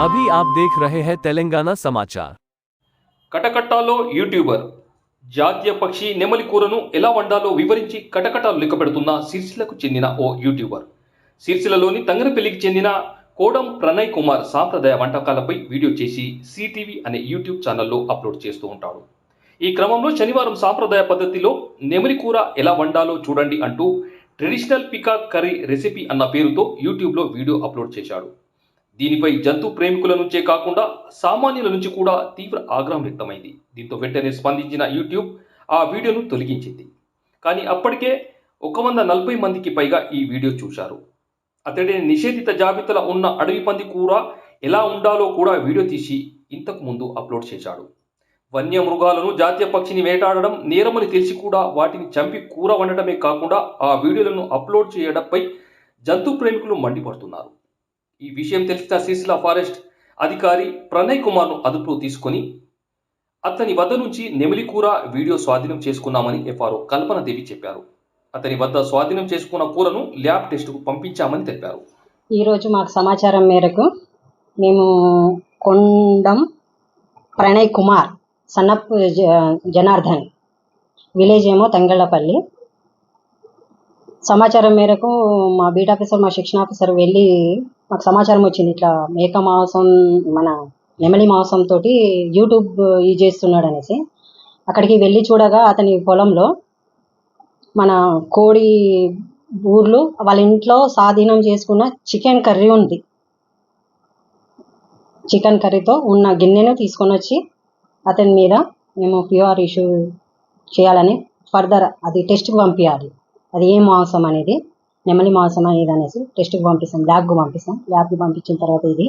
अभी आप देख रहे हैं तेलंगाना समाचार। కటకట్టాలో యూట్యూబర్ జాతీయ పక్షి నెమలి కూరను ఎలా వండాలో వివరించి కటకటాలు లెక్కపెడుతున్న సిరిసిల్లకు చెందిన ఓ యూట్యూబర్. సిరిసిల్లలోని తంగరపల్లికి చెందిన కోడం ప్రణయ్ కుమార్ సాంప్రదాయ వంటకాలపై వీడియో చేసి సిటీవీ అనే యూట్యూబ్ ఛానల్లో అప్లోడ్ చేస్తూ ఉంటాడు. ఈ క్రమంలో శనివారం సాంప్రదాయ పద్ధతిలో నెమలి కూర ఎలా వండాలో చూడండి అంటూ ట్రెడిషనల్ పికాక్ కర్రీ రెసిపీ అన్న పేరుతో యూట్యూబ్లో వీడియో అప్లోడ్ చేశాడు. దీనిపై జంతు ప్రేమికుల నుంచే కాకుండా సామాన్యుల నుంచి కూడా తీవ్ర ఆగ్రహం వ్యక్తమైంది. దీంతో వెంటనే స్పందించిన యూట్యూబ్ ఆ వీడియోను తొలగించింది. కానీ అప్పటికే 140 మందికి పైగా ఈ వీడియో చూశారు. అతడి నిషేధిత జాబితాలో ఉన్న అడవి పంది కూర ఎలా ఉండాలో కూడా వీడియో తీసి ఇంతకు ముందు అప్లోడ్ చేశాడు. వన్యమృగాలను జాతీయ పక్షిని వేటాడడం నేరమని తెలిసి కూడా వాటిని చంపి కూర వండటమే కాకుండా ఆ వీడియోలను అప్లోడ్ చేయడంపై జంతు ప్రేమికులు మండిపడుతున్నారు. ఈ విషయం తెలిసిన సిరిసిల్ల ఫారెస్ట్ అధికారి ప్రణయ్ కుమార్ను అదుపులో తీసుకొని అతని వద్ద నుంచి నెమలి కూర వీడియో స్వాధీనం చేసుకున్నామని ఎఫ్ఆర్ఓ కల్పన దేవి చెప్పారు. అతని వద్ద స్వాధీనం చేసుకున్న కూరను ల్యాబ్ టెస్టుకు పంపించామని తెలిపారు. ఈరోజు మాకు సమాచారం మేరకు మేము కొండం ప్రణయ్ కుమార్ సన్నప్ జనార్దన్ విలేజ్ ఏమో తంగళ్ళపల్లి. సమాచారం మేరకు మా బీట్ ఆఫీసర్ మా శిక్షణ ఆఫీసర్ వెళ్ళి మాకు సమాచారం వచ్చింది, ఇట్లా మేక మాంసం మన నెమలి మాంసంతో యూట్యూబ్ యూజ్ చేస్తున్నాడు అనేసి. అక్కడికి వెళ్ళి చూడగా అతని పొలంలో మన కోడి ఊర్లు వాళ్ళ ఇంట్లో స్వాధీనం చేసుకున్న చికెన్ కర్రీ ఉంది. చికెన్ కర్రీతో ఉన్న గిన్నెను తీసుకొని వచ్చి అతని మీద మేము ప్యూఆర్ ఇష్యూ చేయాలని ఫర్దర్ అది టెస్ట్కి పంపించాలి. అది ఏ మాంసం అనేది నెమలి మాంసం అనేది అనేసి టెస్ట్కి పంపిస్తాం, ల్యాబ్కి పంపిస్తాం. ల్యాబ్కి పంపించిన తర్వాత ఇది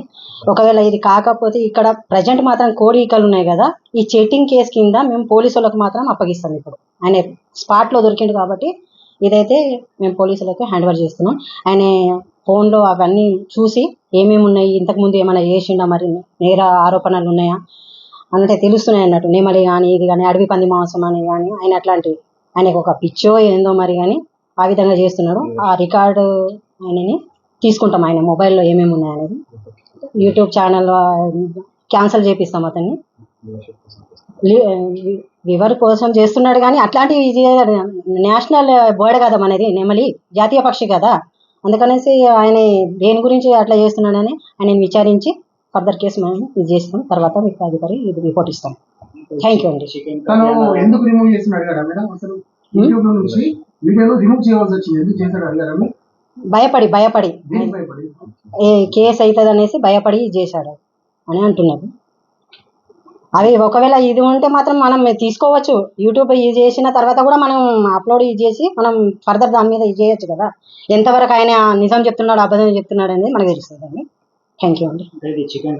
ఒకవేళ ఇది కాకపోతే ఇక్కడ ప్రజెంట్ మాత్రం కోడి ఈకలు ఉన్నాయి కదా, ఈ చీటింగ్ కేసు కింద మేము పోలీసులకు మాత్రం అప్పగిస్తాం. ఇప్పుడు ఆయన స్పాట్లో దొరికిండు కాబట్టి ఇదైతే మేము పోలీసులకు హ్యాండ్ ఓవర్ చేస్తున్నాం. ఆయన ఫోన్లో అవన్నీ చూసి ఏమేమి ఉన్నాయి, ఇంతకుముందు ఏమైనా చేసిండా, మరి నేర ఆరోపణలు ఉన్నాయా అంటే తెలుస్తున్నాయి అన్నట్టు. నెమలి కానీ ఇది కానీ అడవి పంది మాంసం అని కానీ ఆయన అట్లాంటివి ఆయనకు ఒక పిచ్చో ఏందో మరి కానీ ఆ విధంగా చేస్తున్నాడు. ఆ రికార్డు ఆయనని తీసుకుంటాం, ఆయన మొబైల్లో ఏమేమి ఉన్నాయనేది యూట్యూబ్ ఛానల్ క్యాన్సిల్ చేపిస్తాం. అతన్ని వివర్ కోసం చేస్తున్నాడు కానీ అట్లాంటివి నేషనల్ బర్డ్ కదా మనది, నెమలి జాతీయ పక్షి కదా, అందుకనేసి ఆయన దేని గురించి అట్లా చేస్తున్నాడని ఆయన విచారించి ఫర్దర్ కేసు మనం ఇది చేస్తాం. తర్వాత మీకు అధికారి ఇది రిపోర్ట్ ఇస్తాం. థ్యాంక్ యూ అండి. భయపడి కేసు అవుతుంది అనేసి భయపడి చేశాడు అని అంటున్నారు. అవి ఒకవేళ ఇది ఉంటే మాత్రం మనం తీసుకోవచ్చు. యూట్యూబ్ ఇది చేసిన తర్వాత కూడా మనం అప్లోడ్ ఇది చేసి మనం ఫర్దర్ దాని మీద ఇది చేయొచ్చు కదా. ఎంతవరకు ఆయన నిజం చెప్తున్నాడు అబద్ధం చెప్తున్నాడు అనేది మనకు తెలుస్తుంది. థ్యాంక్ యూ అండి. చికెన్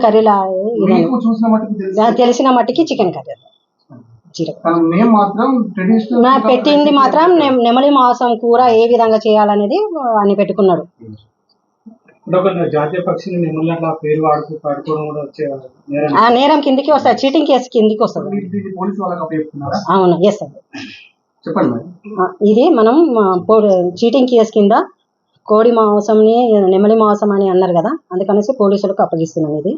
కర్రీలా తెలిసిన మట్టికి చికెన్ కర్రీ పెట్టింది మాత్రం నెమలి మాంసం కూర ఏ విధంగా చేయాలనేది అని పెట్టుకున్నాడు. నేరం కిందికి వస్తుంది, చీటింగ్ కేసు కిందికి వస్తుంది. అవును, ఎస్ సార్. ఇది మనం చీటింగ్ కేసు కింద కోడి మాంసంని నెమలి మాంసం అని అన్నారు కదా, అందుకనేసి పోలీసులకు అప్పగిస్తున్నాం. ఇది